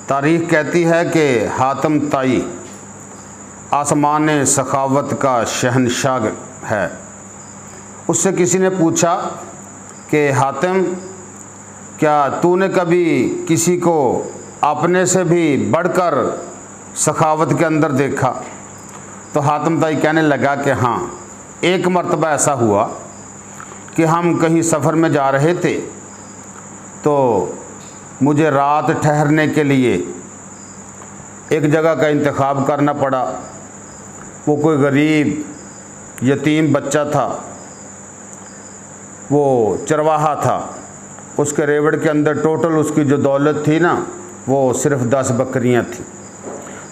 तारीख़ कहती है कि हातिम ताई आसमान सखावत का शहनशाह है। उससे किसी ने पूछा कि हातिम, क्या तूने कभी किसी को अपने से भी बढ़कर सखावत के अंदर देखा? तो हातिम ताई कहने लगा कि हाँ, एक मर्तबा ऐसा हुआ कि हम कहीं सफ़र में जा रहे थे, तो मुझे रात ठहरने के लिए एक जगह का इंतखाब करना पड़ा। वो कोई गरीब यतीम बच्चा था, वो चरवाहा था। उसके रेवड़ के अंदर टोटल उसकी जो दौलत थी ना, वो सिर्फ़ 10 बकरियां थी।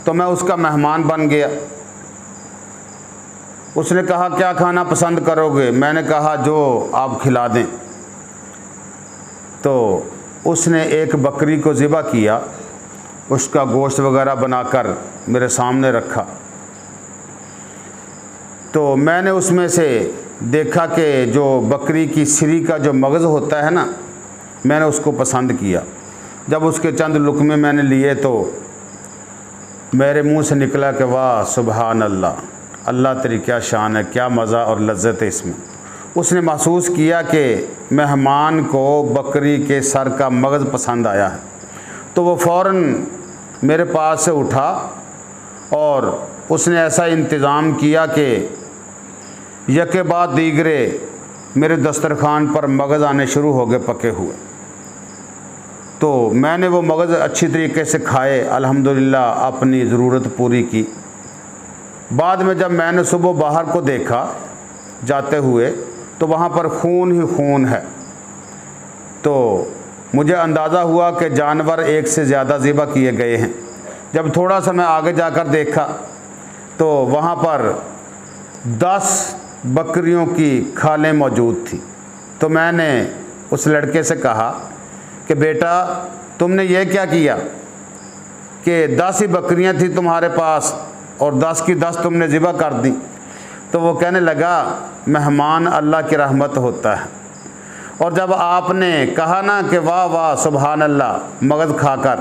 तो मैं उसका मेहमान बन गया। उसने कहा क्या खाना पसंद करोगे? मैंने कहा जो आप खिला दें। तो उसने एक बकरी को ज़िबा किया, उसका गोश्त वगैरह बनाकर मेरे सामने रखा। तो मैंने उसमें से देखा कि जो बकरी की सिरी का जो मगज़ होता है ना, मैंने उसको पसंद किया। जब उसके चंद लुक़मे मैंने लिए तो मेरे मुंह से निकला कि वाह सुबहान अल्लाह, अल्लाह तेरी क्या शान है, क्या मज़ा और लज्जत है इसमें। उसने महसूस किया कि मेहमान को बकरी के सर का मगज़ पसंद आया है। तो वो फ़ौरन मेरे पास से उठा और उसने ऐसा इंतज़ाम किया कि यके बाद दीगरे मेरे दस्तरखान पर मगज़ आने शुरू हो गए पके हुए। तो मैंने वो मगज़ अच्छी तरीके से खाए, अल्हम्दुलिल्लाह अपनी ज़रूरत पूरी की। बाद में जब मैंने सुबह बाहर को देखा जाते हुए, तो वहाँ पर खून ही खून है। तो मुझे अंदाज़ा हुआ कि जानवर एक से ज़्यादा ज़िबा किए गए हैं। जब थोड़ा सा मैं आगे जाकर देखा तो वहाँ पर 10 बकरियों की खालें मौजूद थी। तो मैंने उस लड़के से कहा कि बेटा तुमने ये क्या किया कि 10 ही बकरियाँ थी तुम्हारे पास और 10 की 10 तुमने ज़िबा कर दी? तो वो कहने लगा मेहमान अल्लाह की रहमत होता है। और जब आपने कहा ना कि वाह वाह सुबहान अल्लाह मगज़ खाकर,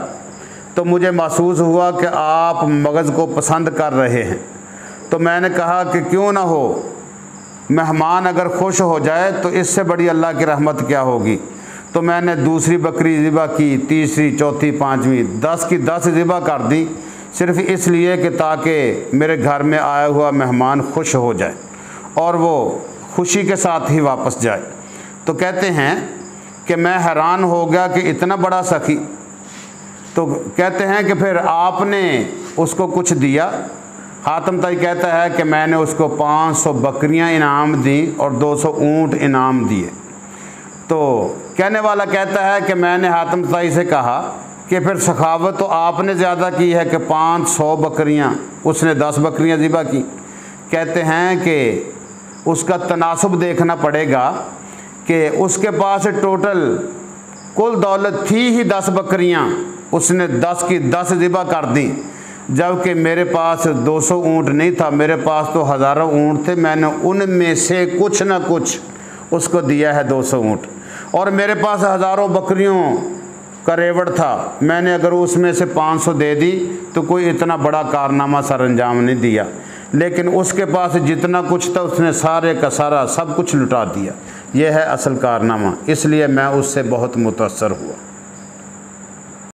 तो मुझे महसूस हुआ कि आप मगज़ को पसंद कर रहे हैं। तो मैंने कहा कि क्यों ना हो, मेहमान अगर खुश हो जाए तो इससे बड़ी अल्लाह की रहमत क्या होगी। तो मैंने दूसरी बकरी ज़िबा की, तीसरी, चौथी, पाँचवीं, 10 की 10 ज़िबा कर दी, सिर्फ़ इसलिए कि ताकि मेरे घर में आया हुआ मेहमान खुश हो जाए और वो खुशी के साथ ही वापस जाए। तो कहते हैं कि मैं हैरान हो गया कि इतना बड़ा सखी। तो कहते हैं कि फिर आपने उसको कुछ दिया? हातिम ताई कहता है कि मैंने उसको 500 बकरियां इनाम दी और 200 ऊँट इनाम दिए। तो कहने वाला कहता है कि मैंने हातिम ताई से कहा कि फिर सखावत तो आपने ज़्यादा की है कि 500 बकरियां, उसने 10 बकरियां ज़िबा की। कहते हैं कि उसका तनासुब देखना पड़ेगा कि उसके पास टोटल कुल दौलत थी ही 10 बकरियां, उसने 10 की 10 ज़िबा कर दी, जबकि मेरे पास 200 ऊँट नहीं था, मेरे पास तो हज़ारों ऊँट थे। मैंने उनमें से कुछ ना कुछ उसको दिया है 200 ऊँट, और मेरे पास हज़ारों बकरियों का रेवड़ था। मैंने अगर उसमें से 500 दे दी तो कोई इतना बड़ा कारनामा सर अंजाम नहीं दिया, लेकिन उसके पास जितना कुछ था उसने सारे का सारा सब कुछ लुटा दिया। यह है असल कारनामा, इसलिए मैं उससे बहुत मुतासर हुआ।